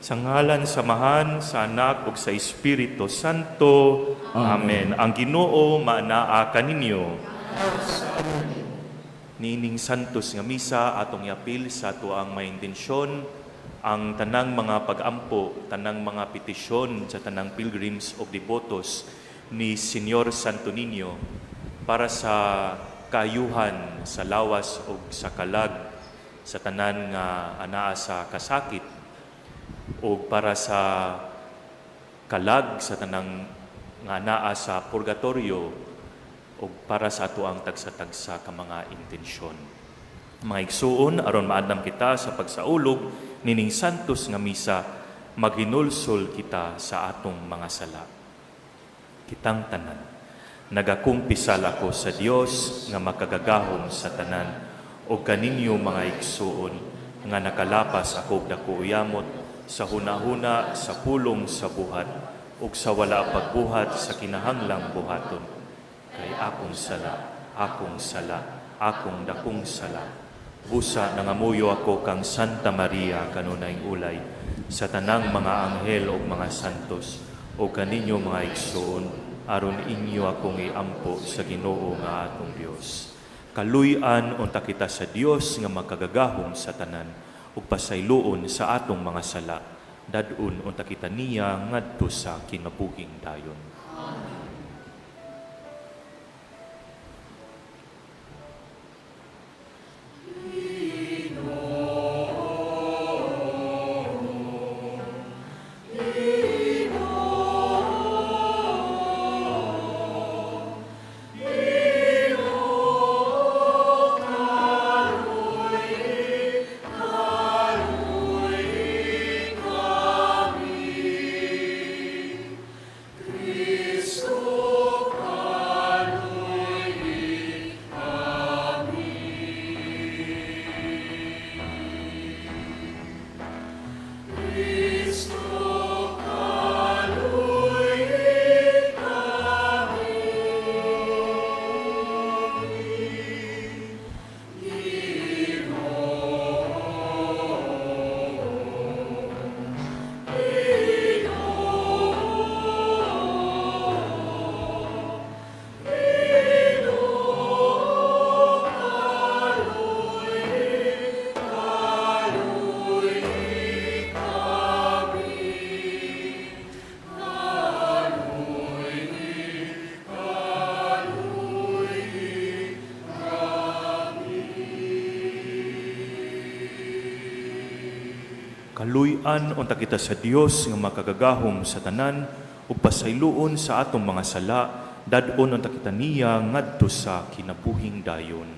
Sa ngalan samahan, sa Anak ug sa Espiritu Santo. Amen. Ang Ginoo maanaa kaninyo. Nining santos nga misa atong iapil sa tuang may intensyon ang tanang mga pag-ampo, tanang mga petisyon sa tanang pilgrims o devotos ni Señor Santo Niño para sa kaayuhan, sa lawas o sa kalag sa tanan nga anaa sa kasakit o para sa kalag sa tanang nga anaa sa purgatorio o para sa ato ang tagsa-tagsa ka mga intensyon. Mga igsuon, aron maadam kita sa pagsaulog nining santos nga misa, maghinulsol kita sa atong mga sala. Kitang tanan, nagakumpisal ako sa Dios nga makagagahom sa tanan o kaninyo mga igsuon nga nakalapas ako dako uyamot sa hunahuna sa pulong sa buhat ug sa wala pagbuhat sa kinahanglang buhaton. Kay akong sala, akong dakong sala. Busa nangamuyo ako kang Santa Maria kanunayng ulay sa tanang mga anghel o mga santos o kaninyo mga igsoon aron inyo akong iampo sa Ginoo nga atong Dios. Kaluy-an unta kita sa Dios nga magkagagahom sa tanan ug pasayloon sa atong mga sala. Dadun unta kita niya ngadto sa kinabuhing dayon. Kaluy-an unta kita sa Dios nga makagagahom sa tanan ug pasayloon sa atong mga sala, dadon unta kita niya ngadto sa kinabuhing dayon.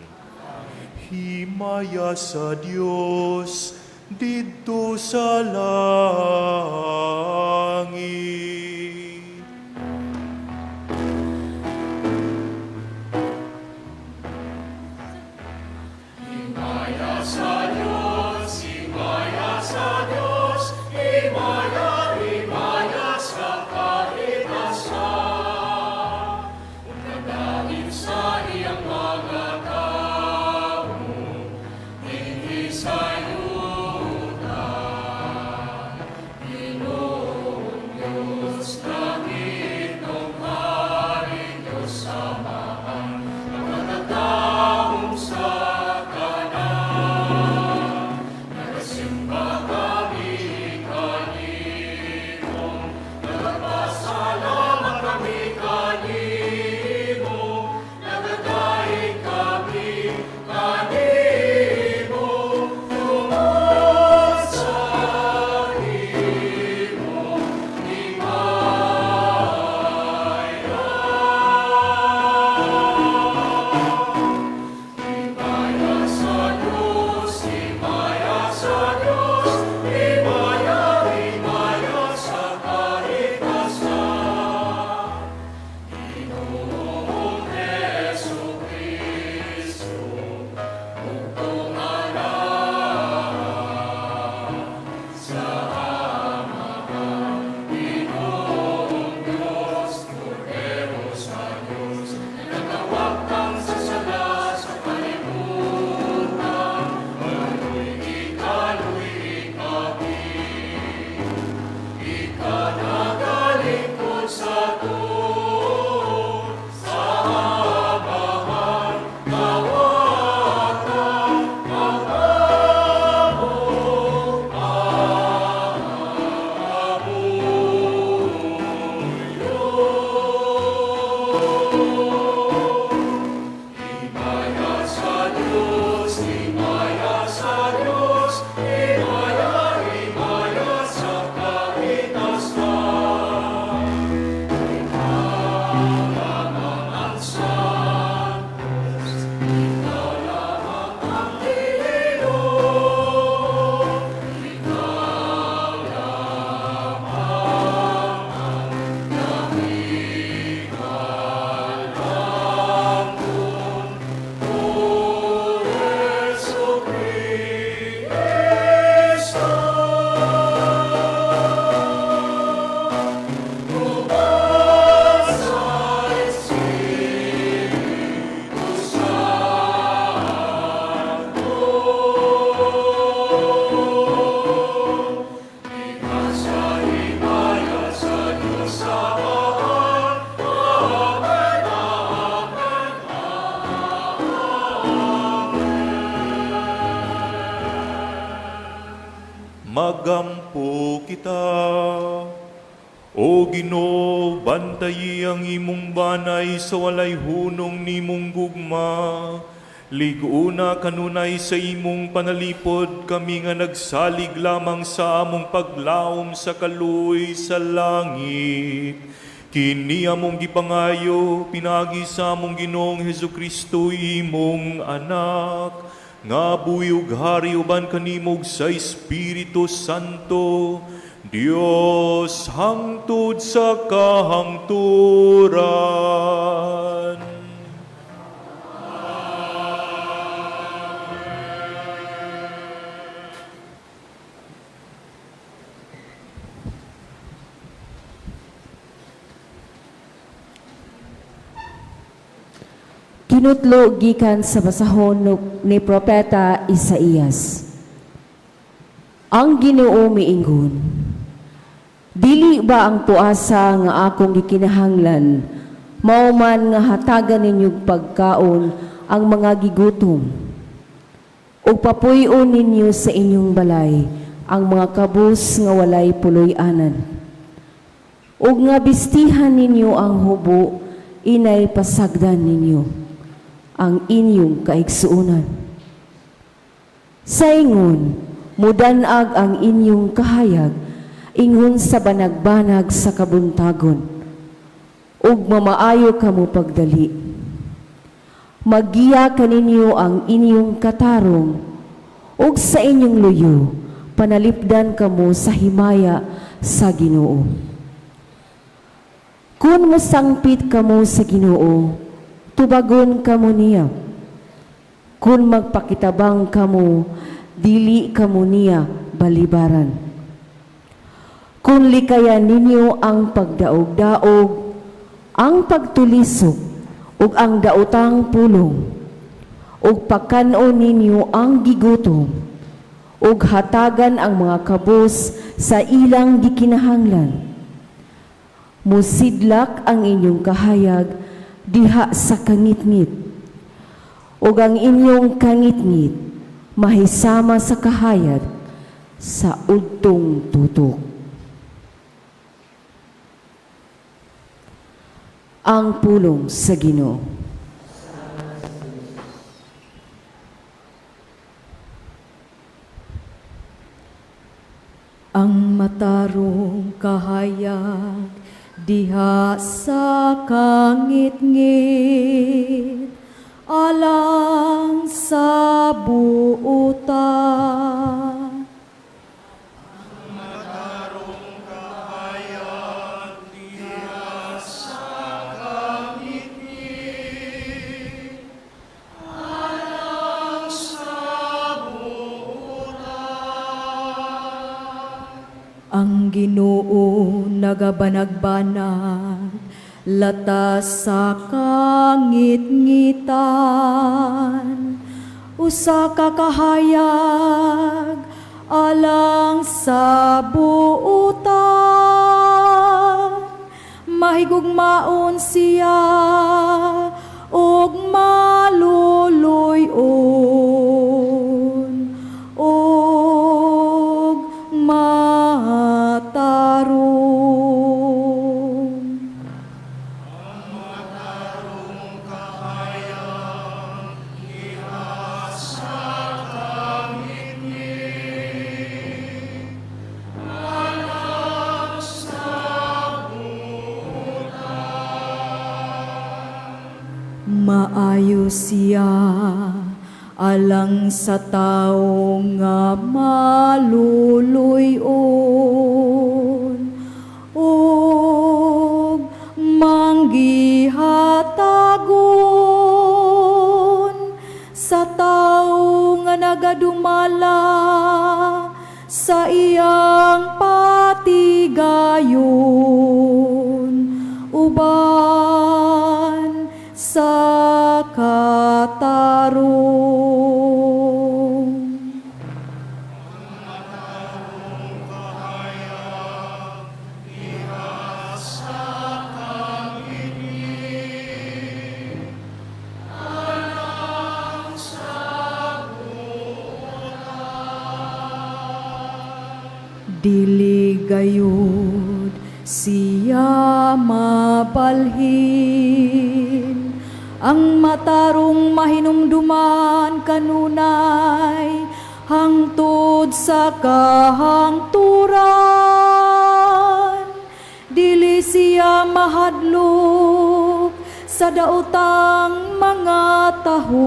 Himaya sa Dios didto sa langit. magampo kita. O Ginoo, bantayi ang imong banay sa walay hunong nimong gugma. Liguna kanunay sa imong panalipod, kami nga nagsalig lamang sa among paglaom sa kaluoy sa langit. Kini among gipangayo, pinagi sa among Ginoong Hesukristo imong anak, nga buyog hari uban kanimog sa Espiritu Santo, Dios hangtod sa kahangturan. Kinutlo gikan sa basahon ni Propeta Isaías. Ang Ginoo miingon, dili ba ang puasa nga akong gikinahanglan, mao man nga hatagan ninyong pagkaon ang mga gigutom, ug papuy-on ninyo sa inyong balay ang mga kabus nga walay puloy-anan, ug nga bistihan ninyo ang hubo, inay pasagdan ninyo ang inyong kaigsuunan. Sa ingon, mudanag ang inyong kahayag, ingon sa banag-banag sa kabuntagon, ug mamaayo kamo pagdali. Magiya kaninyo ang inyong katarong, ug sa inyong luyo, panalipdan kamo sa himaya sa Ginoo. Kung musangpit kamo sa Ginoo, tubagon kamo niya. Kung magpakitabang kamo, dili kamo niya balibaran. Kung likayan ninyo ang pagdaog-daog, ang pagtulisok, ug ang daotang pulong, ug pakanon ninyo ang gigutom, ug hatagan ang mga kabus sa ilang gikinahanglan. Musidlak ang inyong kahayag diha sa kangitngit, ug ang inyong kangitngit mahisama sa kahayag sa udtong tutok. Ang pulong sa Ginoo. Ang matarong kahayag diha sa kangitngit, alang sa buutan. Ang matarong kahayag diha sa kangitngit, alang sa buutan. Ang Ginoo nagabanag-banag, latas sa kangit-ngitan, usa ka kahayag alang sa buutan. Mahigugmaon siya ug maluluyon ug matarong. Maayo siya alang sa tao nga maluluyon ug manggihatagon sa tao nga nagadumala sa iyang patigayon uban sa katarong. Dili gayud siya mabalhin, ang matarong mahinumduman kanunay, hangtod sa kahangturan. Dili siya mahadlok sa daotang mga taho,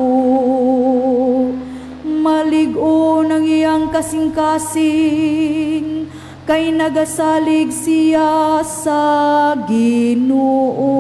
malig-o ng iyang kasing-kasing, kay nagasalig siya sa Ginoo.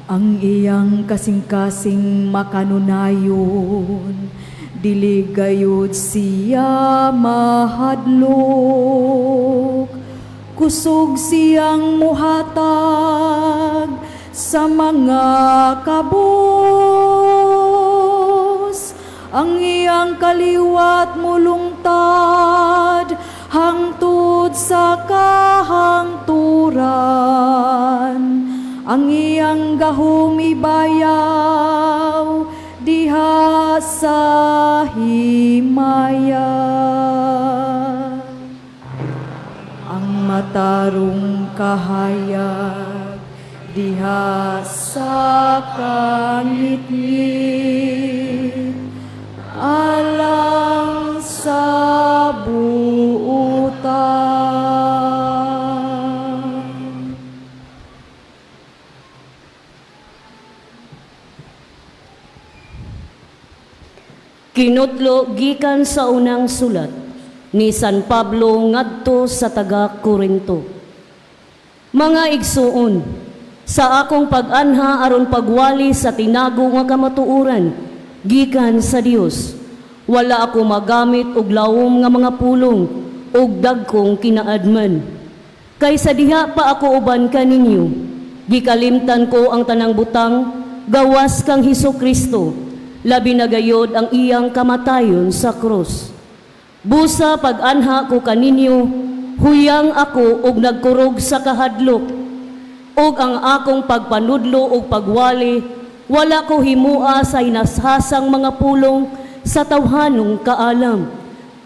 Ang iyang kasing-kasing makanunayon, dili gayud siya mahadlok. Kusog siyang muhatag sa mga kabos. Ang iyang kaliwat mulungtad hangtod sa kahangturan. Ang iyang gahom ibayaw diha sa himaya. Ang matarong kahayag diha sa kangitngit, alang sa buutan. Kinutlo gikan sa unang sulat ni San Pablo ngadto sa taga-Korinto. Mga igsuon, sa akong pag-anha aron pagwali sa tinago nga kamatuoran gikan sa Dios, wala ako magamit og lawom nga mga pulong og dagkong kinaadman. Kaysa diha pa ako uban kaninyo, gikalimtan ko ang tanang butang gawas kang Hesukristo, labi na gayod ang iyang kamatayon sa krus. Busa pag-anha ko kaninyo, huyang ako og nagkurog sa kahadlok, og ang akong pagpanudlo og pagwali, wala ko himua sa inashasang mga pulong sa tawhanong kaalam,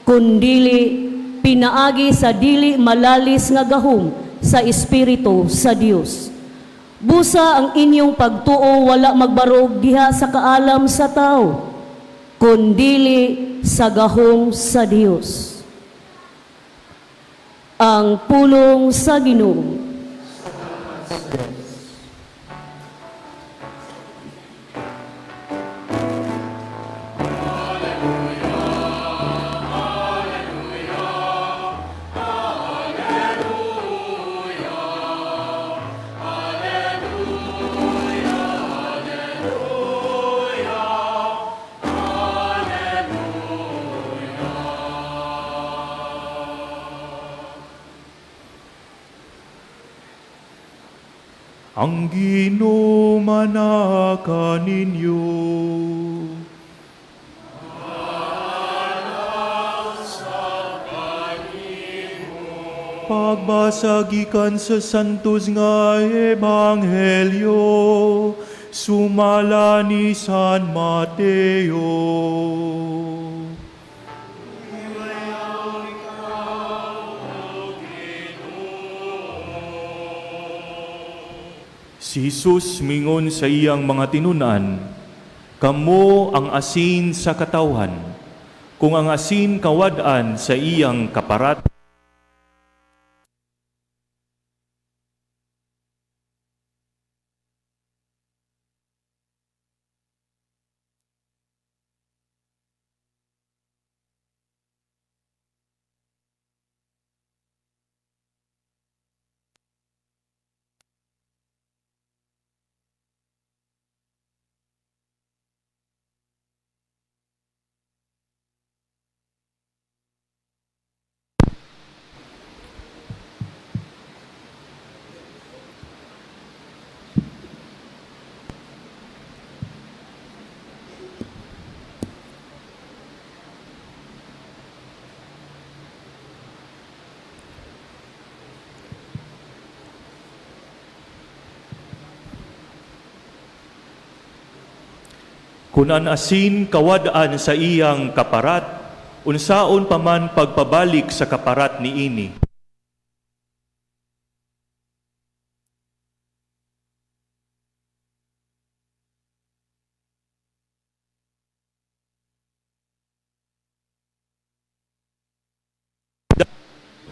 kundili pinaagi sa dili malalis nga gahom sa Espiritu sa Dios. Busa ang inyong pagtuo wala magbarog diha sa kaalam sa tao, kundili sa gahom sa Dios. Ang pulong sa Ginoo. Ang Ginoo manaka ninyo. Pagbasa gikan sa santos nga ebanghelyo, sumala ni San Mateo. Si Jesus mingon sa iyang mga tinunan, "Kamo ang asin sa katawhan. Kung ang asin kawad-an sa iyang kaparat, Kunan asin kawadaan sa iyang kaparat, unsaon pa man pagpabalik sa kaparat niini.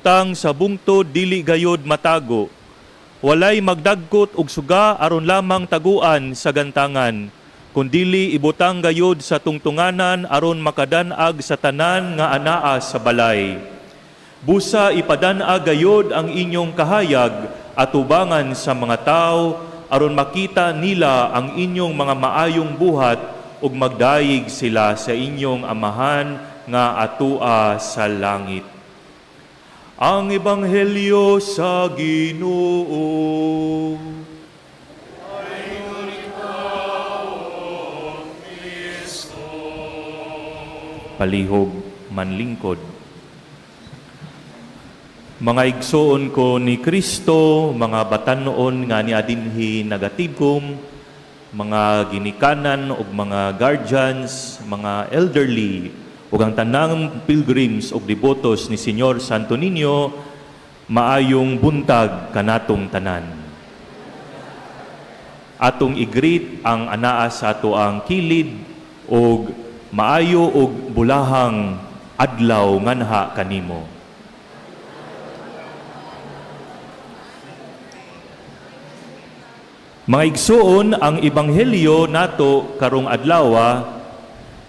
Tang sa bungtod dili gayod matago, walay magdagkot og suga aron lamang taguan sa gantangan, kundili ibutang gayod sa tungtunganan aron makadanag sa tanan nga anaa sa balay. Busa ipadanag gayod ang inyong kahayag at ubangan sa mga tao aron makita nila ang inyong mga maayong buhat ug magdayeg sila sa inyong amahan nga atua sa langit. Ang Ebanghelyo sa Ginoo. Palihog manlingkod. Mga igsoon ko ni Kristo, mga batan-noon nga ni adinhi nagatibkom, mga ginikanan ug mga guardians, mga elderly, ug ang tanang pilgrims ug devotos ni Senyor Santo Niño, maayong buntag kanatong tanan. Atong i-greet ang anaa sa ato ang kilid ug maayo ug bulahang adlaw nganha kanimo. Mga igsoon, ang ebanghelyo nato karong adlaw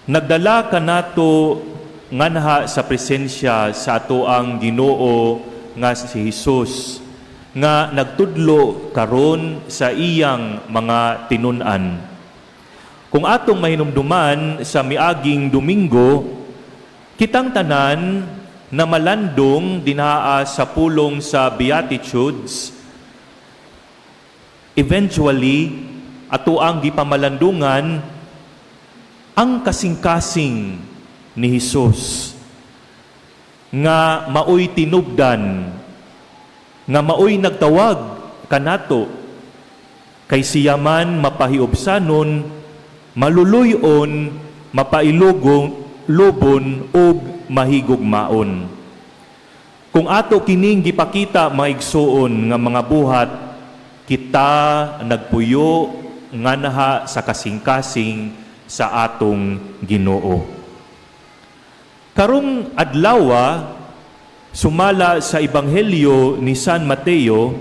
nagdala kanato nganha sa presensya sa ato ang Ginoo nga si Hesus nga nagtudlo karon sa iyang mga tinun-an. Kung atong mahinumduman sa miaging Domingo, kitang tanan na malandong dinaa sa pulong sa Beatitudes, eventually ato ang gipamalandungan ang kasing-kasing ni Hesus nga maoy tinubdan, nga maoy nagtawag kanato kay siya man mapahiobsanon, maluluyon, mapailugon, lubon ug mahigugmaon. Kung ato kining gipakita maigsuon nga mga buhat, kita nagpuyo nganha sa kasing-kasing sa atong Ginoo. Karong adlaw, sumala sa Ebanghelyo ni San Mateo,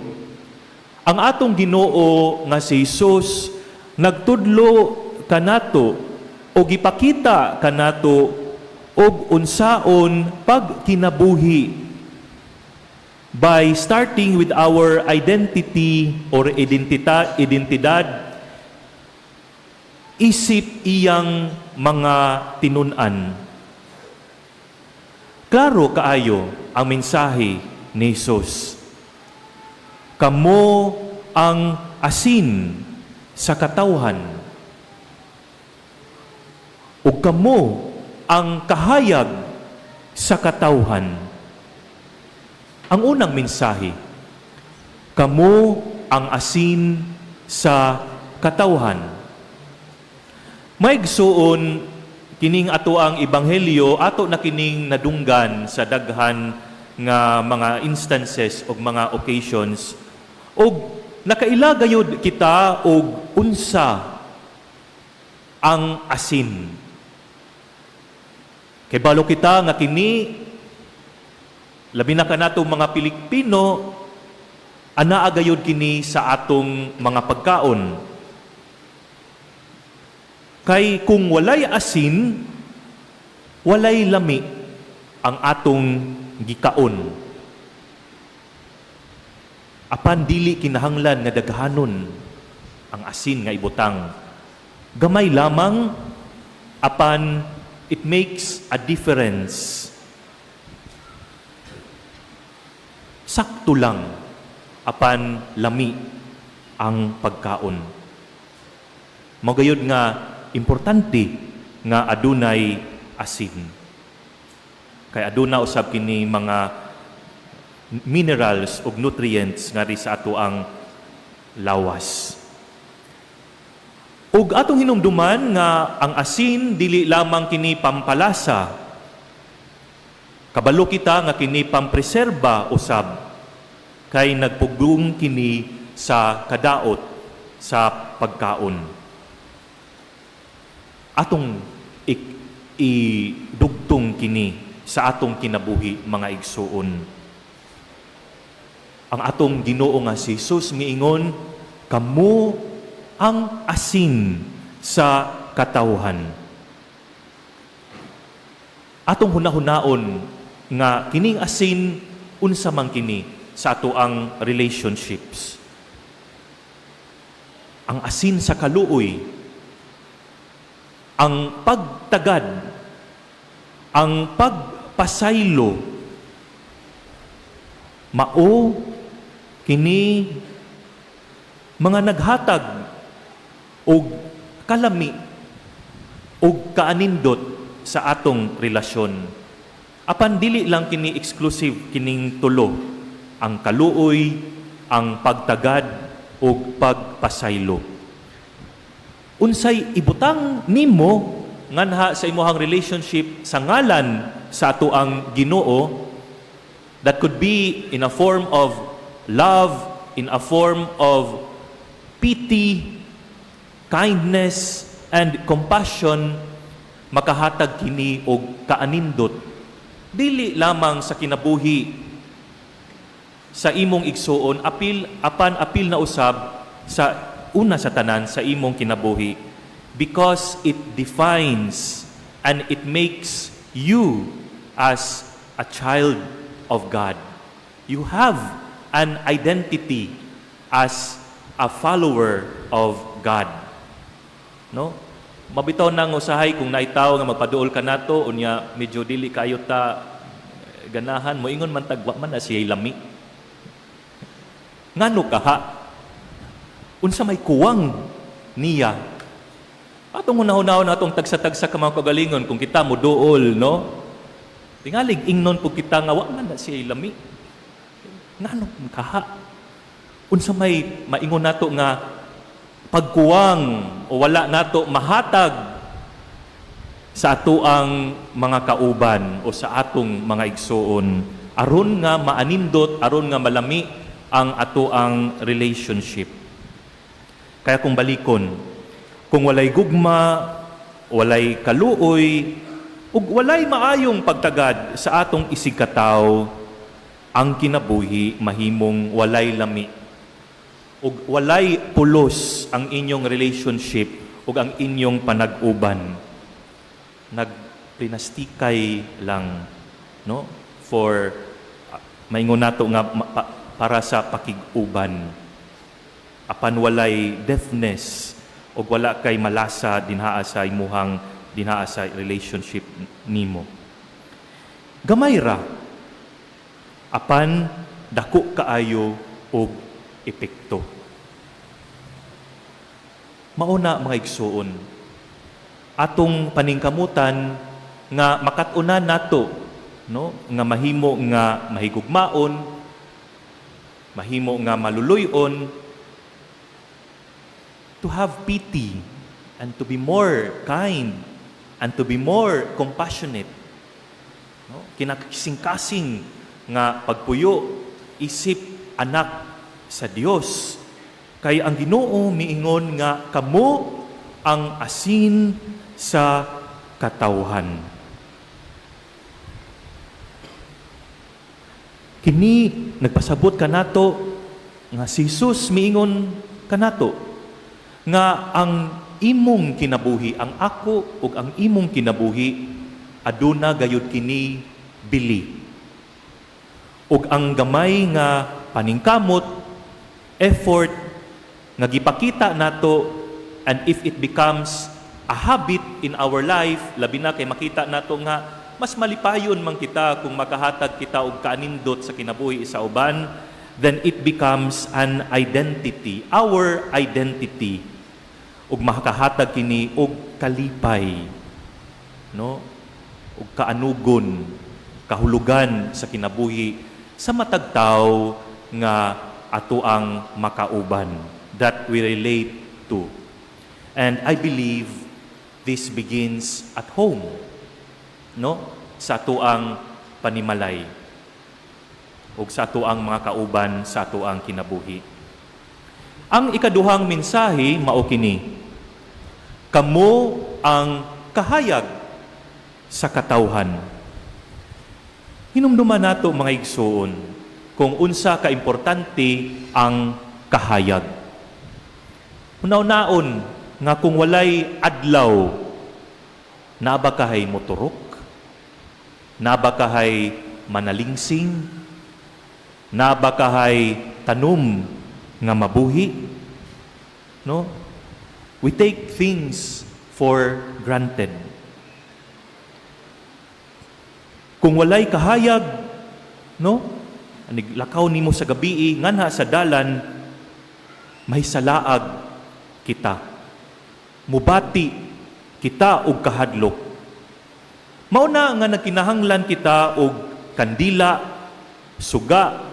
ang atong Ginoo nga si Hesus nagtudlo kanato o gipakita kanato og unsaon pagkinabuhi by starting with our identity or identidad, isip iyang mga tinun-an. Klaro kaayo ang mensahe ni Jesus. Kamo ang asin sa katawhan. Ug kamo ang kahayag sa katawhan. Ang unang mensahe, kamo ang asin sa katawhan. Maigsuon kining ato ang ebanghelyo, ato na kining nadunggan sa daghan nga mga instances o mga occasions, og nakailagayod kita og unsa ang asin. Kay balo kita nga kini, labi na kanato mga Pilipino, anaagayod kini sa atong mga pagkaon. Kay kung walay asin, walay lami ang atong gikaon. Apan dili kinahanglan nga daghanon ang asin nga ibutang. Gamay lamang, apan it makes a difference. Sakto lang, apan lami ang pagkaon. Magayod nga importante nga adunay asin. Kay aduna usab kini mga minerals ug nutrients nga ri sa ato ang lawas. Ug atong hinumduman nga ang asin dili lamang kini pampalasa. Kabalo kita nga kini pampreserba usab kay nagpugong kini sa kadaot sa pagkaon. Atong idugtong kini sa atong kinabuhi mga igsuon. Ang atong Ginoo nga si Jesus miingon, kamo ang asin sa katawhan. Atong hunahunaon nga kining asin unsa man kini sa ato ang relationships. Ang asin sa kaluoy, ang pagtagad, ang pagpasaylo, mao kini mga naghatag og kalami og kaanindot sa atong relasyon. Apan dili lang kini exclusive kining tulo, ang kaluoy, ang pagtagad ug pagpasaylo. Unsay ibutang nimo nganha sa imong relationship sa ngalan sa ato ang Ginoo, that could be in a form of love, in a form of pity, kindness, and compassion, makahatag kini og kaanindot dili lamang sa kinabuhi sa imong igsuon, apil na usab sa una sa tanan sa imong kinabuhi, because it defines and it makes you as a child of God. You have an identity as a follower of God. No? Mabitaw nang usahay kung naitaw nga magpaduol ka nato unya medyo dili kayo ta ganahan mo ingon man tagwa man na siya'y lami. Ngano kaha? Unsa may kuwang niya? Atong hunahunahon atong tagsa-tagsa ka mga kagalingon kung kita mo duol, no? Tingalig ingnon po kita nga wa man na siya'y lami. Ngano kaha? Unsa may maingon nato nga pagkuwang o wala nato mahatag sa ato ang mga kauban o sa atong mga igsuon aron nga maanindot, aron nga malami ang ato ang relationship. Kaya kung balikon, kung walay gugma, walay kaluoy, ug walay maayong pagtagad sa atong isigkataw, ang kinabuhi mahimong walay lami ug walay pulos ang inyong relationship ug ang inyong panag-uban. Nagplinastikay lang, no? For maingon nato nga para sa pakig-uban. Apan walay deafness ug wala kay malasa dinhaa sa imuhang dinhaa sa relationship nimo. Gamay ra apan dako kaayo og epekto. Mauna mga igsuon, atong paningkamutan nga makatunan nato, no, nga mahimo nga mahigugmaon, mahimo nga maluluyon, to have pity and to be more kind and to be more compassionate. No? Kinakasing-kasing nga pagpuyo isip anak sa Dios. Kay ang Ginoo miingon nga kamo ang asin sa katawhan. Kini nagpasabot kanato nga si Jesus miingon kanato nga ang imong kinabuhi, ang ako ug ang imong kinabuhi aduna gayud kini bili. Ug ang gamay nga paningkamot, effort nga gipakita nato, and if it becomes a habit in our life, labi na kay makita nato nga mas malipayon man kita kung makahatag kita og kaanindot sa kinabuhi sa uban, then it becomes an identity, our identity. Ug makahatag kini og kalipay, no? Ug kaanugon, kahulugan sa kinabuhi sa matag tawo nga ato ang makauban that we relate to. And I believe this begins at home, no? Sa atuang panimalay ug sa atuang mga kauban sa atuang kinabuhi. Ang ikaduhang mensahe mao kini: kamo ang kahayag sa katawhan. Hinumduman nato mga igsoon kung unsa ka importante ang kahayag. Unaw-naon nga kung walay adlaw, nabakahay moturok, nabakahay manalingsing, nabakahay tanom nga mabuhi, no? We take things for granted. Kung walay kahayag, no? Lakaw nimo sa gabi, nganha sa dalan, may salaag kita. Mubati kita og kahadlok. Mao na nga nagkinahanglan kita og kandila, suga,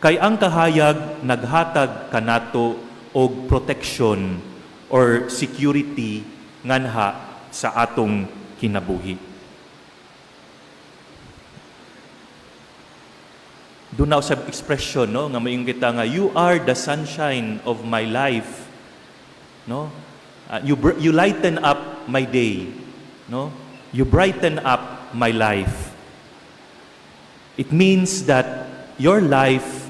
kay ang kahayag naghatag kanato og protection or security nganha sa atong kinabuhi. Doon sa expression, no, nga maayong kita nga, you are the sunshine of my life. No? You lighten up my day. No? You brighten up my life. It means that your life,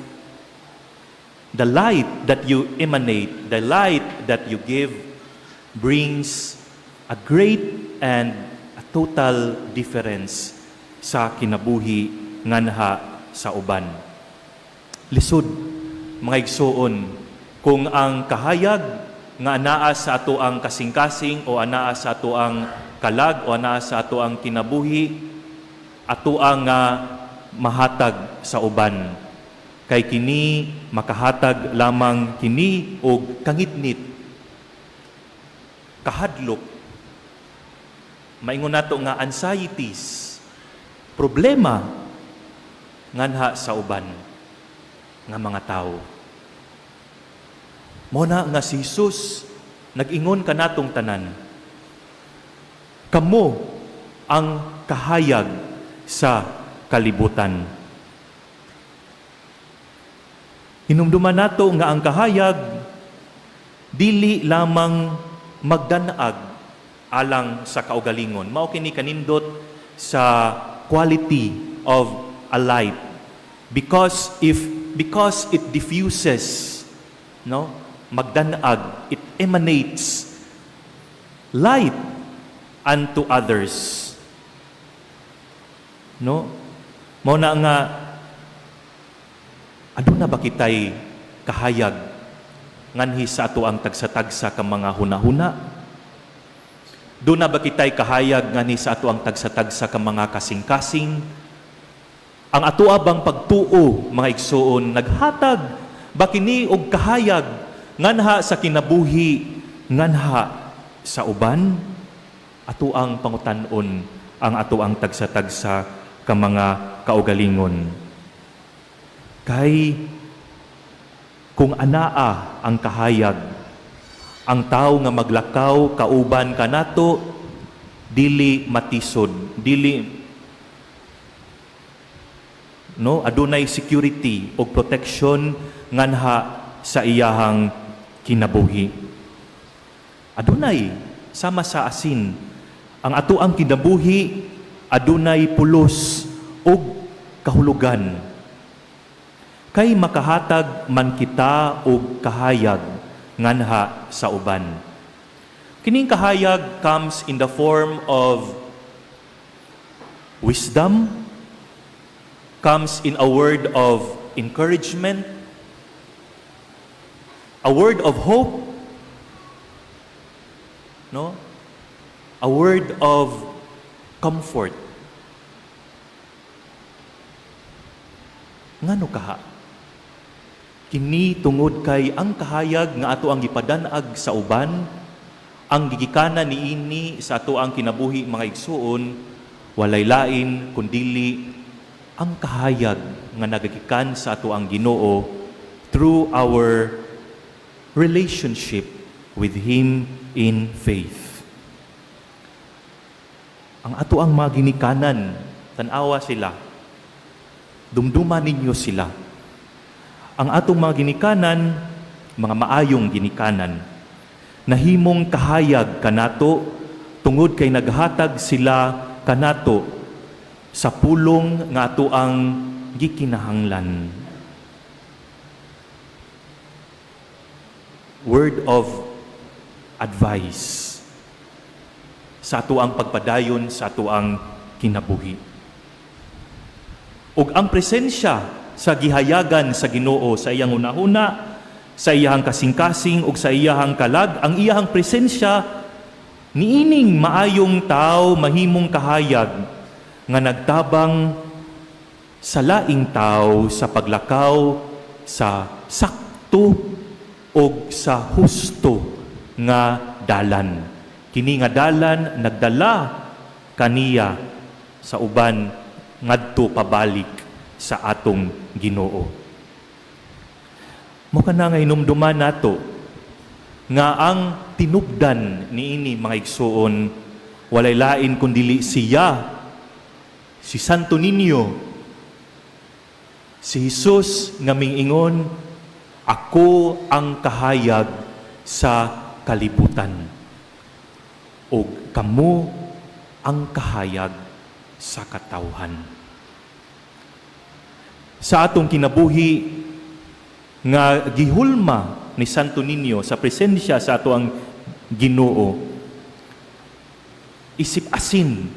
the light that you emanate, the light that you give, brings a great and a total difference sa kinabuhi nganha sa uban. Lisod, mga igsoon, kung ang kahayag nga anaa sa ato ang kasing-kasing o anaa sa ato ang kalag o anaa sa ato ang kinabuhi, ato ang mahatag sa uban. Kay kini makahatag lamang kini og kangitnit, kahadlok, maingon nato nga anxieties, problema nganha sa uban nga mga tao. Mao na nga si Jesus nag-ingon kanatong tanan, kamo ang kahayag sa kalibutan. Hinumduman nato nga ang kahayag dili lamang magdanag alang sa kaugalingon. Mao kini kanindot sa quality of a light, because it diffuses, no, magdanag, it emanates light unto others, no? Mao na nga aduna ba kitay kahayag nganhi sa ato ang tagsa-tagsa ka mga hunahuna? Duna ba kitay kahayag nganhi sa ato ang tagsa-tagsa ka mga kasing-kasing? Ang ato abang pagtuo, mga igsoon, naghatag ba kini og kahayag nganha sa kinabuhi, nganha sa uban? Ato ang pangutan-on ang ato ang tagsa-tagsa ka mga kaugalingon. Kay kung anaa ang kahayag, ang tao nga maglakaw kauban kanato dili matisod, dili, no, adunay security o protection nganha sa iyahang kinabuhi. Adunay sama sa asin ang ato ang kinabuhi, adunay pulos o kahulugan. Kay makahatag man kita og kahayag nganha sa uban. Kining kahayag comes in the form of wisdom, comes in a word of encouragement, a word of hope, no? A word of comfort. Ngano kaha? Kini tungod kay ang kahayag nga ato ang gipadanag sa uban, ang gigikanan niini sa ato ang kinabuhi mga igsuon, walay lain kundili ang kahayag nga nagagikan sa ato ang Ginoo through our relationship with Him in faith. Ang ato ang mga ginikanan, tanawa sila, dumduman ninyo sila. Ang atong mga ginikanan, mga maayong ginikanan, nahimong kahayag kanato, tungod kay naghatag sila kanato sa pulong nga ato ang gikinahanglan. Word of advice sa ato ang pagpadayon sa ato ang kinabuhi. Ug ang presensya sa gihayagan sa Ginoo sa iyang una-una, sa iyahang kasing-kasing ug sa iyahang kalag, ang iyahang presensya niining maayong tao mahimong kahayag nga nagtabang sa laing tao sa paglakaw sa sakto o sa husto nga dalan. Kini nga dalan nagdala kaniya sa uban ngadto pabalik sa atong Ginoo. Mo kana nga hinumduman nato nga ang tinubdan niini mga igsuon walay lain kundi siya, si Santo Niño, si Jesus nga mingingon, ako ang kahayag sa kalibutan. O kamo ang kahayag sa katawhan. Sa atong kinabuhi nga gihulma ni Santo Niño sa presensya sa ato ang Ginoo, isip asin,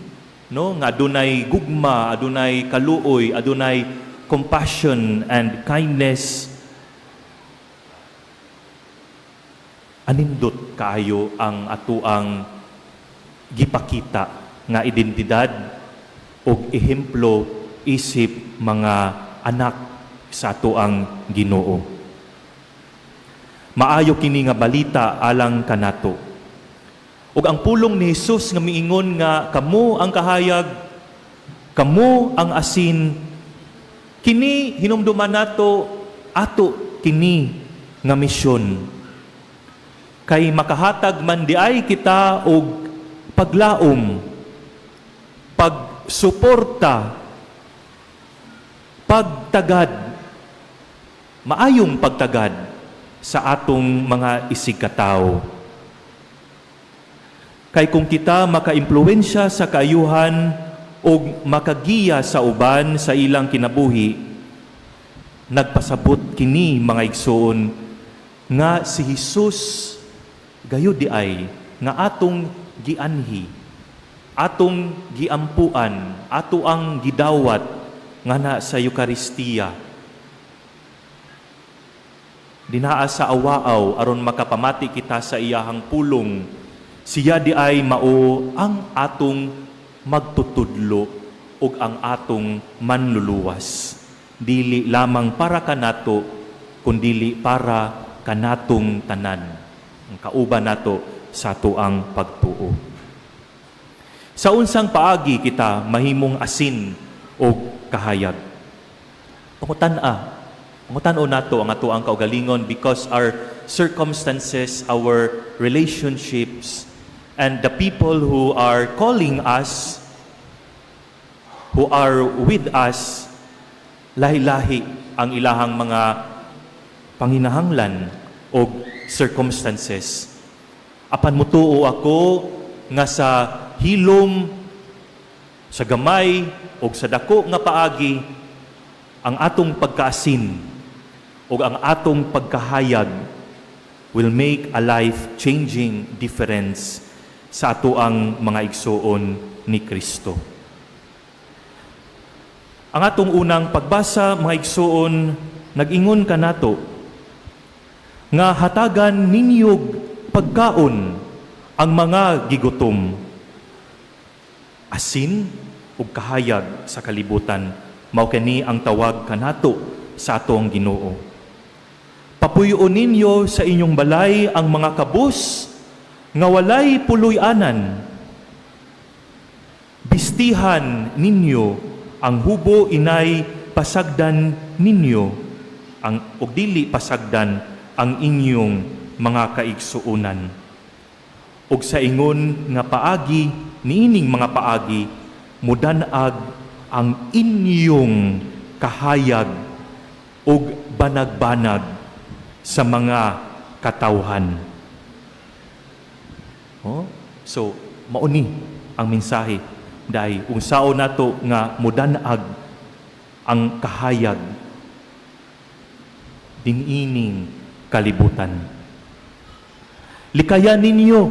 no, nga adunay gugma, adunay kaluoy, adunay compassion and kindness. Anindot kaayo ang atuang gipakita nga identidad o ehemplo isip mga anak sa atuang Ginoo. Maayo kini nga balita alang kanato. Ug ang pulong ni Jesus nga miingon nga kamo ang kahayag, kamo ang asin, kini hinumduman nato ato kini nga misyon. Kay makahatag man di ay kita og paglaom, pagsuporta, pagtagad, maayong pagtagad sa atong mga isigkatawo. Kay kung kita makaimpluwensya sa kaayuhan o makagiya sa uban sa ilang kinabuhi, nagpasabot kini mga igsoon nga si Jesus gayo di ay nga atong gianhi, atong giampuan, ato ang gidawat nga na sa Eucharistia. Dinaa sa awaaw aron makapamati kita sa iyahang pulong. Siya di ay mao ang atong magtutudlo ug ang atong manluluwas. Dili lamang para kanato kundili para kanatong tanan. Ang kauban nato sa tuang pagtuo. Sa unsang paagi kita mahimong asin o kahayag. Pangutan-o nato ang ato ang kaugalingon because our circumstances, our relationships, and the people who are calling us, who are with us, lahi-lahi ang ilahang mga panginahanglan o circumstances. Apan mutuo ako nga sa hilom, sa gamay, o sa dako nga paagi, ang atong pagkaasin o ang atong pagkahayag will make a life-changing difference sa ato ang mga igsoon ni Kristo. Ang atong unang pagbasa, mga igsoon, nag-ingon ka nato, nga hatagan ninyog pagkaon ang mga gigutom, asin ug kahayag sa kalibutan, mao kani ang tawag kanato sa atong Ginoo. Papuyon ninyo sa inyong balay ang mga kabus nga walay puloy-anan. Bistihan ninyo ang hubo inay pasagdan ninyo, ug dili pasagdan ang inyong mga kaigsuunan. ug sa ingon nga paagi niining mga paagi mudanag ang inyong kahayag ug banag-banag sa mga katawhan. Oh? So, mauni ang mensahe dahil kung sao nato nga mudanag ang kahayag dinining kalibutan. Likayan ninyo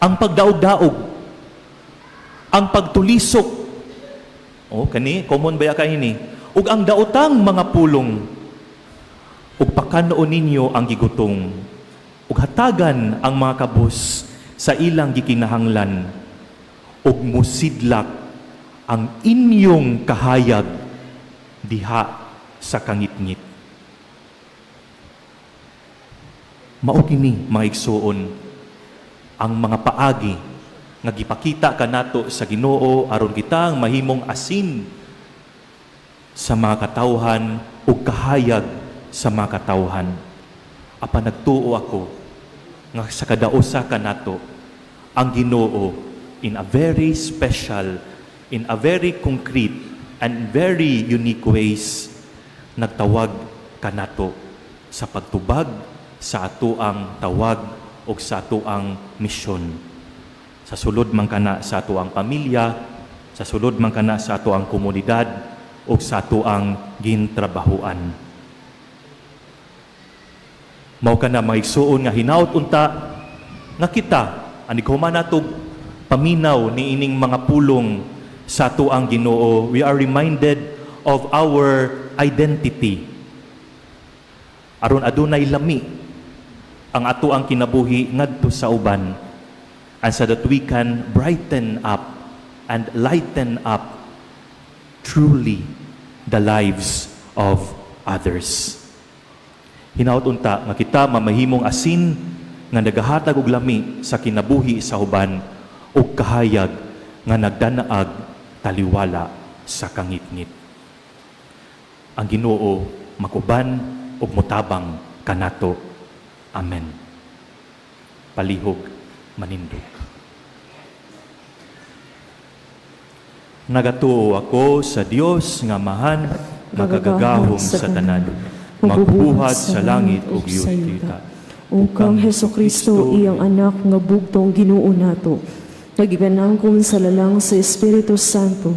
ang pagdaog-daog, ang pagtulisok. O, kani, common ba ka ini? Ug ang daotang mga pulong, ug pakanoon ninyo ang gigutong, ug hatagan ang mga kabus sa ilang gikinahanglan, ug musidlak ang inyong kahayag diha sa kangitngit. Mao kini mga igsuon ang mga paagi nga gipakita kanato sa Ginoo aron kita ang mahimong asin sa mga katawhan ug kahayag sa mga katawhan. Apan nagtuo ako nga sa kadausa kanato ang Ginoo in a very special, in a very concrete and very unique ways nagtawag kanato sa pagtubag sa atoang tawag o sa atoang misyon. Sa sulod man kana sa atoang pamilya, sa sulod man kana sa atoang komunidad o sa atoang gintrabahuan. Mao kana maigsuon nga hinaut unta nga kita ani human natog paminaw ni ining mga pulong sa atoang Ginoo. We are reminded of our identity. Aron adunay lami ang ato ang kinabuhi ngadto sa uban, and so that we can brighten up and lighten up truly the lives of others. Hinaut unta nga kita mamahimong asin nga nagahatag og lami sa kinabuhi sa uban ug kahayag nga nagdanaag taliwala sa kangitngit. Ang Ginoo makuban ug mutabang kanato. Amen. Palihog manindog. Nagatuo ako sa Dios nga mahan magagagahom sa tanan, magbuhat sa langit ug yuta. O kang Heso Kristo iyang anak nga bugtong Ginoo nato, nagibanangkon sa lalang sa Espiritu Santo,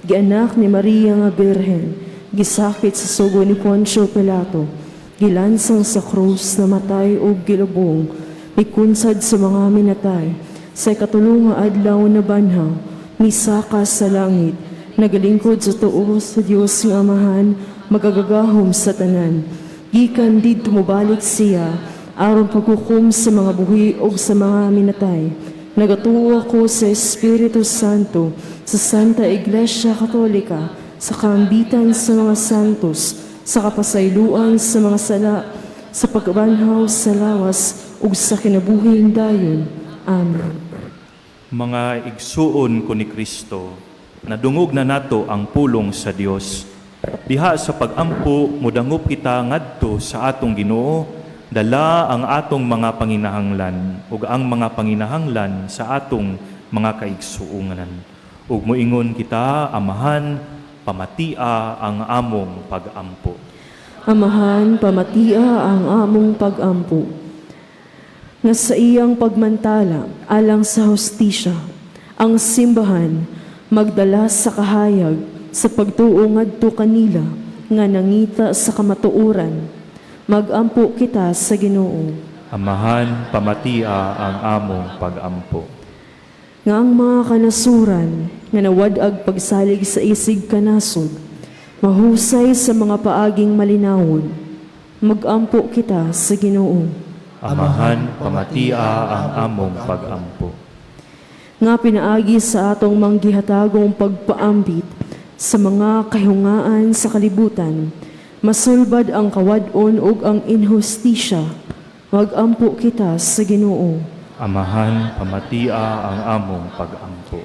gianak ni Maria nga Birhen, gisakit sa sugo ni Poncio Pilato, gilansang sa krus na matay o gilubong, mikunsad sa mga minatay, sa katulong nga adlaw na banhaw, misaka sa langit, nagalingkod sa tuo sa Dios nga Amahan, magagagahom sa tanan. Gikan didto mobalik siya, aron paghukom sa mga buhi o sa mga minatay. Nagatuo ako sa Espiritu Santo, sa Santa Iglesia Katolika, sa kaambitan sa mga santos, sa kapasayloan sa mga sala, sa pagbanhaw sa lawas, ug sa kinabuhing dayon. Amen. Mga igsuon ko ni Kristo, nadungog na nato ang pulong sa Dios. Diha sa pagampo, mudangop kita ngadto sa atong Ginoo, dala ang atong mga panginahanglan, ug ang mga panginahanglan sa atong mga kaigsuonan. Ug moingon kita, Amahan, pamatia ang among pagampo. Amahan, pamatia ang among pagampo. Nga sa iyang pagmantala, alang sa hustisya, ang simbahan magdala sa kahayag sa pagtuo ngadto kanila nga nangita sa kamatuoran. Magampo kita sa Ginoo. Amahan, pamatia ang among pagampo. Nga ang mga kanasuran nga nawadag pagsalig sa isig kanasod, mahusay sa mga paaging malinawon, magampo kita sa Ginoo. Amahan, pamatia ang among pagampo. Nga pinaagi sa atong manggihatagong pagpaambit sa mga kahungaan sa kalibutan, masulbad ang kawadon ug ang inhustisya, magampo kita sa Ginoo. Amahan, pamatia ang among pagampo.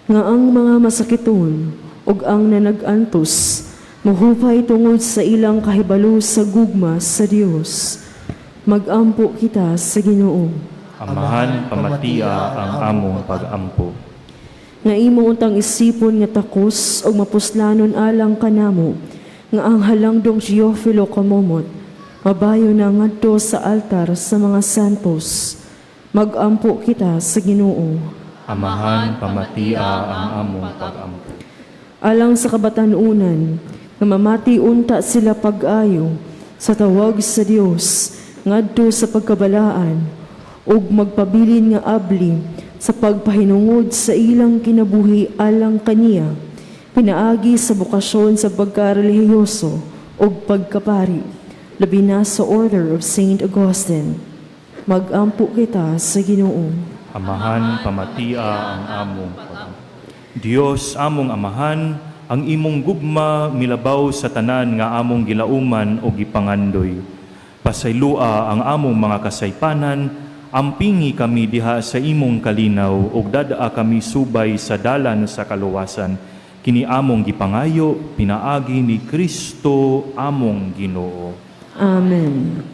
Nga ang mga masakiton ug ang nanag-antos mahupay tungod sa ilang kahibalo sa gugma sa Dios. Magampo kita sa Ginoo. Amahan pamatia ang among pag-ampo. Nga imo untang isipon nga takos o mapuslanon alang kanamo, nga ang halangdong Giofilo kamomot, mabayo na ngadto sa altar sa mga santos. Mag-ampo kita sa Ginoo. Amahan pamatia ang among pag-ampo. Alang sa kabatanunan, nga mamati unta sila pag-ayo sa tawag sa Dios ngadto sa pagkabalaan ug magpabilin nga abli sa pagpahinungod sa ilang kinabuhi alang kaniya, pinaagi sa bukasyon sa pagkarelihiyoso ug pagkapari, labi na sa Order of St. Augustine. Mag-ampo kita sa Ginoo. Amahan pamatia ang among pag-ampo. Dios among amahan, ang imong gugma milabaw sa tanan nga among gilauman o gipangandoy. Pasaylua ang among mga kasaypanan, ampingi kami diha sa imong kalinaw ug dadaa kami subay sa dalan sa kaluwasan. Kini among gipangayo pinaagi ni Kristo among Ginoo. Amen.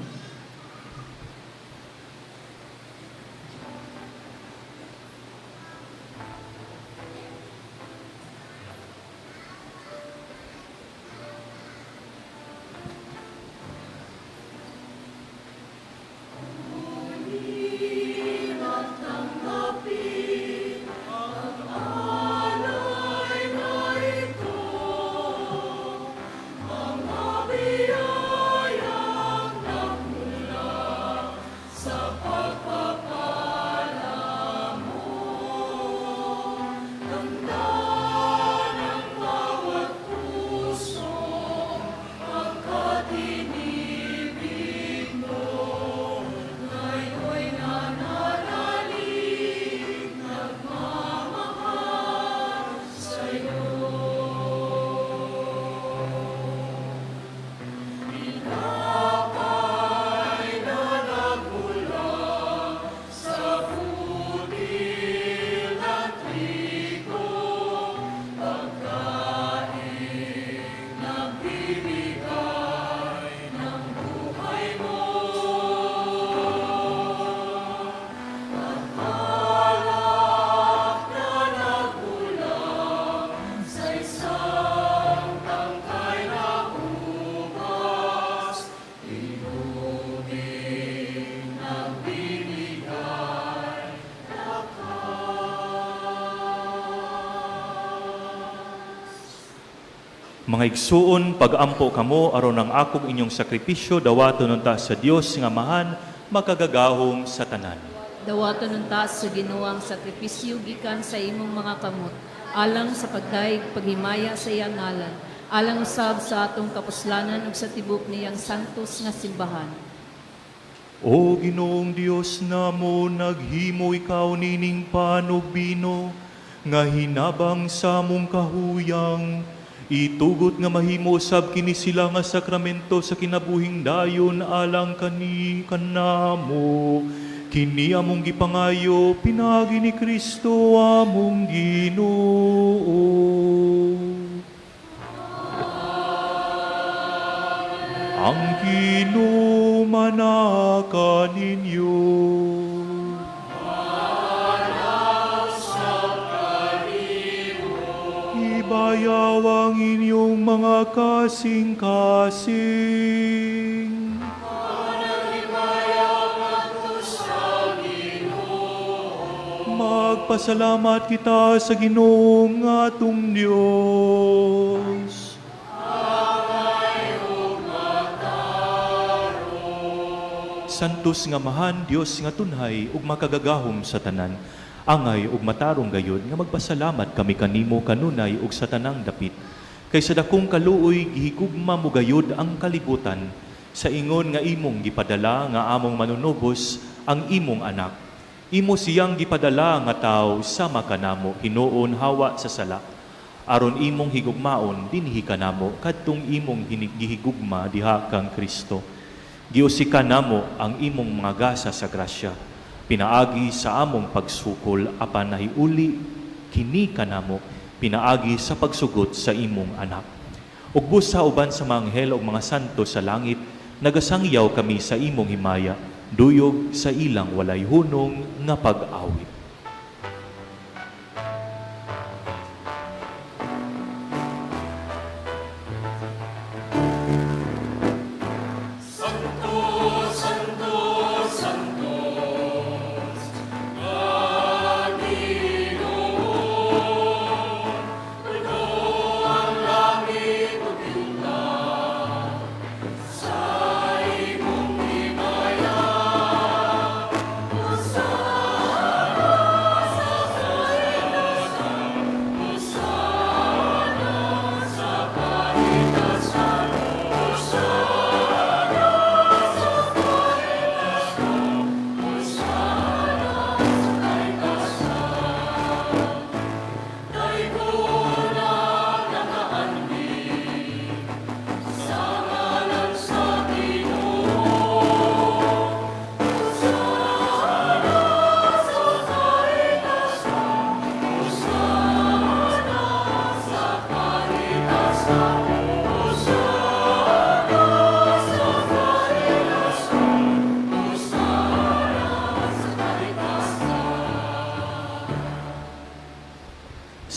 Mga igsuon, pag-ampo kamo aron ang akong inyong sakripisyo dawaton unta sa Dios nga mahan makagagahom sa tanan. Dawaton unta sa ginuang sakripisyo gikan sa imong mga kamot, alang sa pagdaig paghimaya sa iyang ngalan, alang usab sa atong kapuslanan ug sa tibok niyang santos nga simbahan. O Ginoong Dios namo, naghimo ikaw nining panubino nga hinabang sa among kahuyang. Itugot nga mahimo sab kini sila nga sakramento sa kinabuhing dayon alang kanamo. Kini among gipangayo pinagi ni Kristo among Ginoo. Ang kinumanaka ninyo. Ibayaw ang inyong mga kasing-kasing. Magpasalamat kita sa Ginoong atong Diyos. Santos nga mahan, Dios nga tunhay, ug makagagahom sa tanan. Angay ug matarong gayud nga magpasalamat kami kanimo kanunay ug sa tanang dapit. Kay sa dakong kaluoy gihigugma mo gayud ang kalibutan sa ingon nga imong gipadala nga among manunubos ang imong anak. Imo siyang gipadala nga tawo sama kanamo hinuon hawa sa sala. Aron imong higugmaon dinhi kanamo kadtong imong gihigugma diha kang Kristo. Giusika namo ang imong mga gasa sa grasya. Pinaagi sa among pagsukol apan nahiuli kini kanamo pinaagi sa pagsugot sa imong anak. Ug busa uban sa mga anghel ug mga santo sa langit nagasangyaw kami sa imong himaya duyog sa ilang walay hunong nga pag-awit.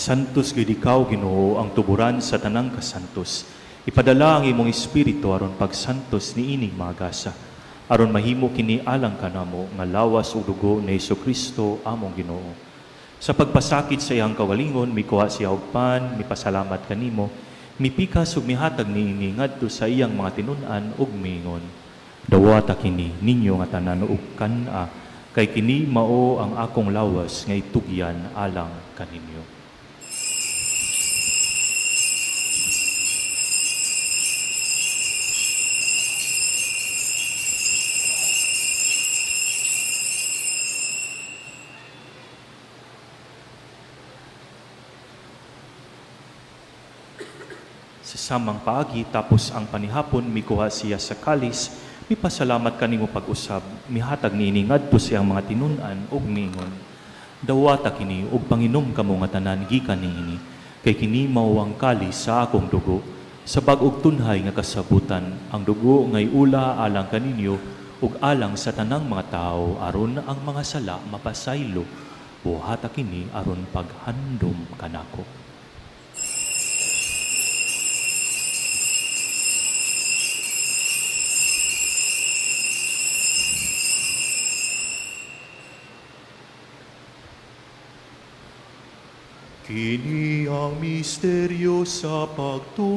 Santos gid ikaw, Ginoo, ang tuburan sa tanang kasantos. Ipadala ang imong espiritu aron pagsantos ni ining magasa. Aron mahimo kini alang kanamo nga lawas ug dugo ni Hesukristo among Ginoo. Sa pagpasakit sa iyang kawalingon, mikuha siya og pan, mipasalamat kanimo, mipikas ug mihatag niini ngadto sa iyang mga tinun-an ug mingon. Dawata kini ninyo nga tanan ug kan-a, kay kini mao ang akong lawas nga itugyan alang kaninyo. Sa samang paagi, tapos ang panihapon, mikuha siya sa kalis, mipasalamat kanimo pag-usab, mihatag niini ngadto siyang mga tinun-an ug mingon. Dawata kini ug panginom kamo nga tanan gikan niini, kay kini mao ang kalis sa akong dugo, sa bag-og tunhay nga kasabutan, ang dugo ngay ula alang kaninyo ug alang sa tanang mga tao aron ang mga sala mapasaylo. Buhata kini aron paghandom kanako. Kini ang misteryo sa pagtuo.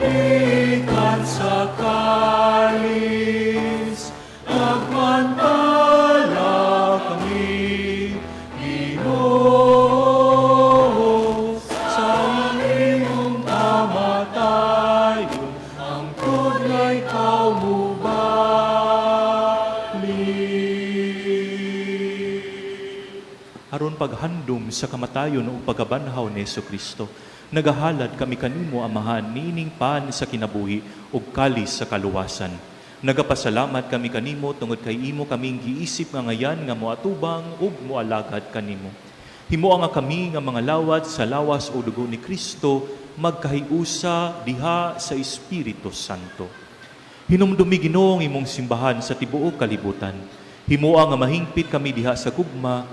Ikan sa kalis, magmantala kami, Ginoo. Sa iyong kamatayon, ang tunay ikaw mubalik. Aron paghandom sa kamatayon o pagkabanhaw ni Hesukristo, nagahalad kami kanimo, Amahan, niining pan sa kinabuhi ug kalis sa kaluwasan. Nagapasalamat kami kanimo tungod kay imo kaming giisip nga ngayan nga moatubang ug moalagad kanimo. Himua nga kami nga mga lawat sa lawas o dugo ni Kristo magkahiusa diha sa Espiritu Santo. Hinumdumi, Ginoo, ang imong simbahan sa tibuok kalibutan. Himua nga mahingpit kami diha sa gugma,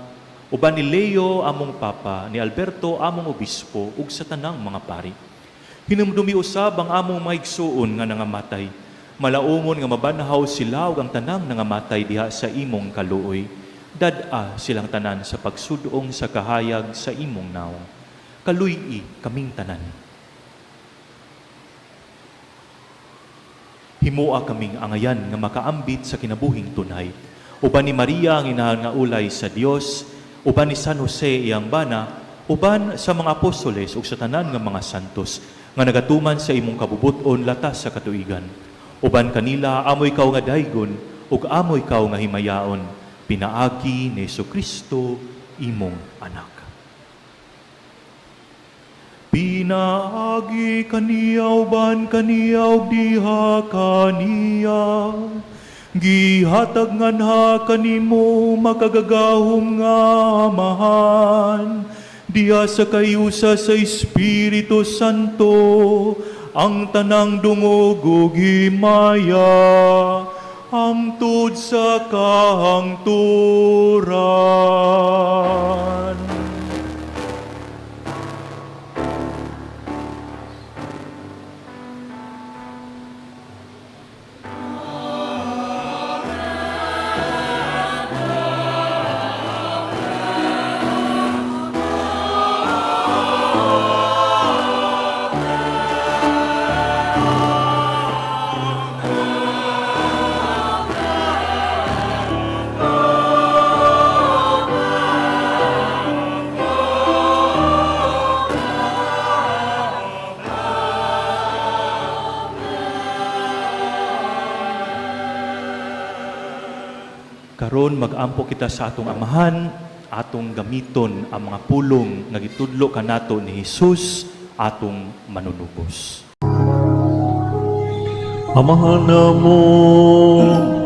uban ni Leo among Papa, ni Alberto among Obispo, ug sa tanang mga pari. Hinumdumi usab ang among mga igsuon nga nangamatay. Malaumon nga mabanhaw sila ug ang tanang nangamatay diha sa imong kaluoy. Dad-a silang tanan sa pagsudong sa kahayag sa imong naong. Kaluy-i kaming tanan. Himua kaming angayan nga makaambit sa kinabuhing tunay. Uban ni Maria ang inahan nga ulay sa Dios, uban ni San Jose iyang bana, uban sa mga apostoles ug sa tanan nga mga santos nga nagatuman sa imong kabubuton latas sa katuigan. Uban kanila amoy kaw nga daygon ug amoy kaw nga himayaon, pinaagi ni Hesukristo imong anak. Pinaagi kaniya uban kaniya ug diha kaniya, Gihatag nganha kanimo makagagahom nga amahan, diha sa kayusa sa Espiritu Santo, ang tanang dungog ug himaya, hangtod sa kahangturan. Karon mag-ampo kita sa atong amahan, atong gamiton ang mga pulong nga gitudlo kanato ni Hesus, atong manunubos. Amahan namo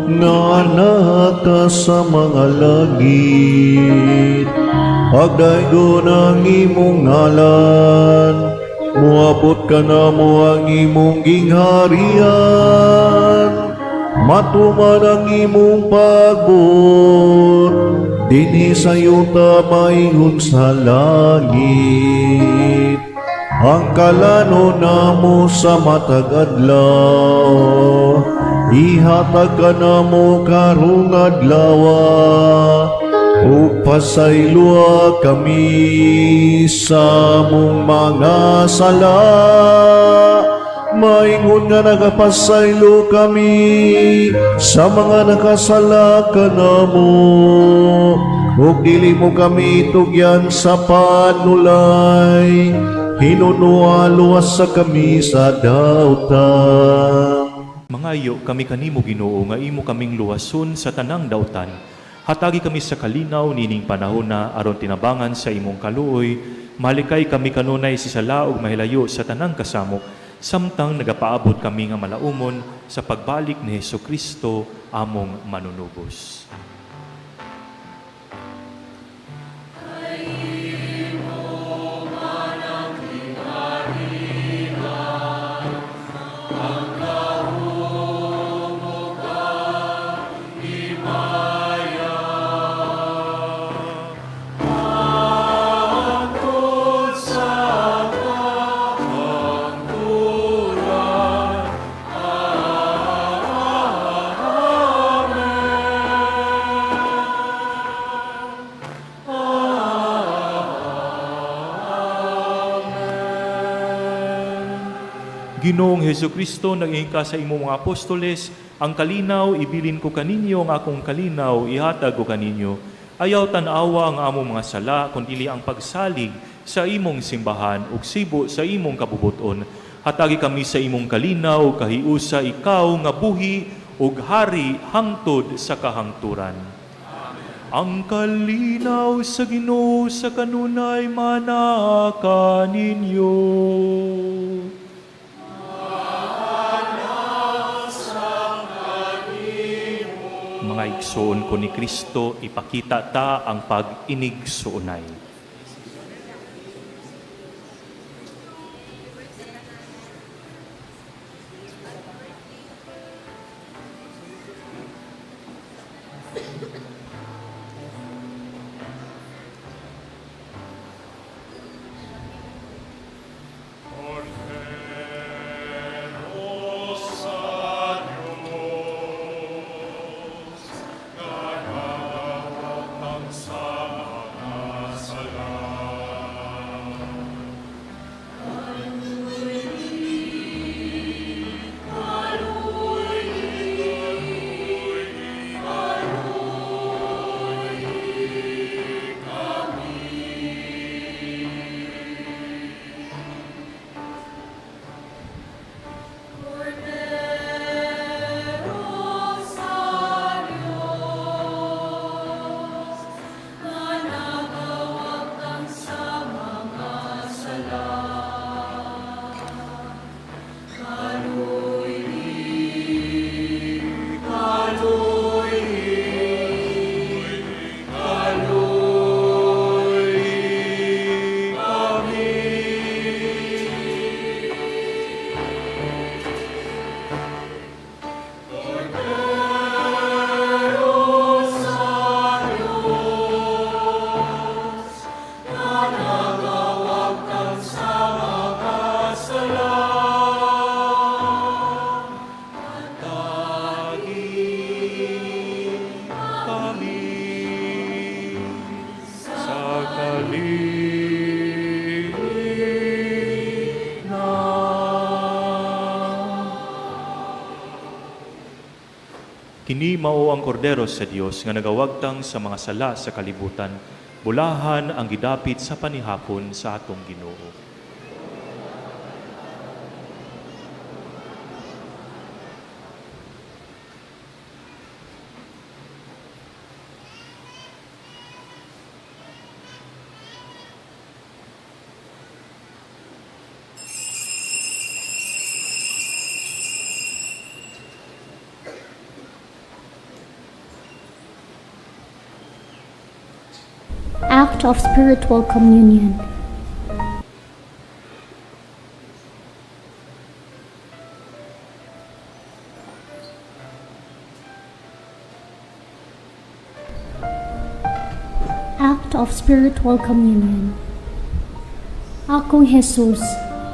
nga anak ka sa mga langit, pagdaygo ng imong ngalan, muabot ka namo ang imong gingharian, matumad ang imong pagbot, dinhi sa yuta maingon sa langit. Ang kalano namo sa matag adlaw, ihatag ka namo karong adlawa, ug pasaylua kami sa mong mga sala. Maingon nga nagapasaylo kami sa mga nakasala kanamo, ug dili mo kami tugyan sa panulay, hinunua luwas sa kami sa dautan. Mangayo kami kanimo Ginoo nga imo kaming luwason sa tanang dautan. Hatagi kami sa kalinaw nining panahon na aron tinabangan sa imong kaluoy, malikay kami kanunay si sala ug mahilayo sa tanang kasamok, samtang nagapaabot kami nga malaumon sa pagbalik ni Hesukristo among manunubos. Ginoong Hesukristo, nag-ingka sa imong mga apostoles, ang kalinaw, ibilin ko kaninyo, ang akong kalinaw, ihatag ko kaninyo. Ayaw tanawa ang among mga sala, kundi ang pagsalig sa imong simbahan, ug sibo sa imong kabubuton. Hatagi kami sa imong kalinaw, kahiusa ikaw nga buhi, ug hari hangtod sa kahangturan. Ang kalinaw sa Ginoo sa kanunay manaka ninyo. Mga igsoon ko ni Kristo, ipakita ta ang pag-inigsoonay. Sa Kini mao ang kordero sa Dios nga nagawagtang sa mga sala sa kalibutan. Bulahan ang gidapit sa panihapon sa atong Ginoo. Act of Spiritual Communion. Act of Spiritual Communion. Akong Jesus,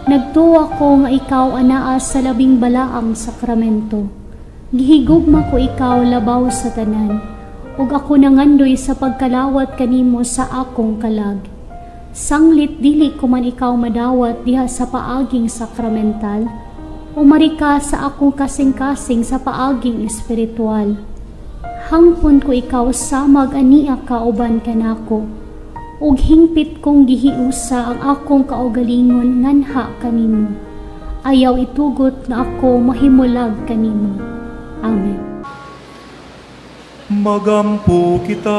nagtuwa ko nga ikaw anaa sa labing balaang sakramento. Gihigugma ko ikaw labaw sa tanan, ug ako nangandoy sa pagkalawat kanimo sa akong kalag. Sanglit dili ko man ikaw madawat diha sa paaging sakramental, umari ka sa akong kasing-kasing sa paaging espiritual. Hangpon ko ikaw samag ania kauban kanako, ug hingpit kong gihiusa ang akong kaugalingon nganha kanimo. Ayaw itugot na ako mahimulag kanimo. Amen. Magampo kita.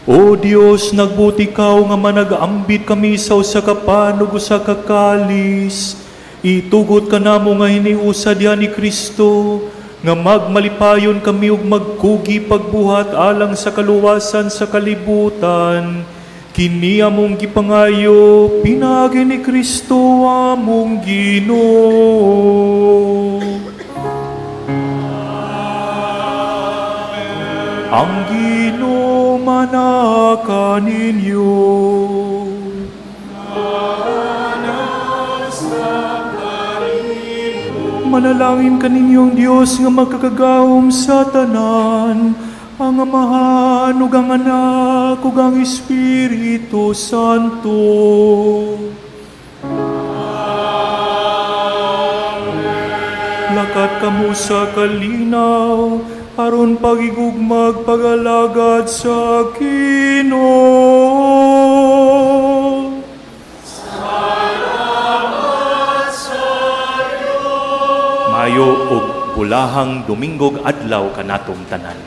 O Dios, nagbuti Kaw nga manag-ambit kami sa usa ka panog usa ka kalis. Itugot ka namo nga hiniusa diha ni Kristo, nga magmalipayon kami ug magkugi pagbuhat alang sa kaluwasan sa kalibutan. Kini among gipangayo, pinagi ni Kristo among Ginoo. Ang Ginoo manaka ninyo. Manalangin kaninyong Dios nga magkakagawom sa tanan, ang Amahan ug ang Anak ug ang Espiritu Santo. Lakat kamo sa kalinaw, aron pagigugmag pagalagad sa Ginoo. Mayo ug bulahang Domingog adlaw kanatong tanan.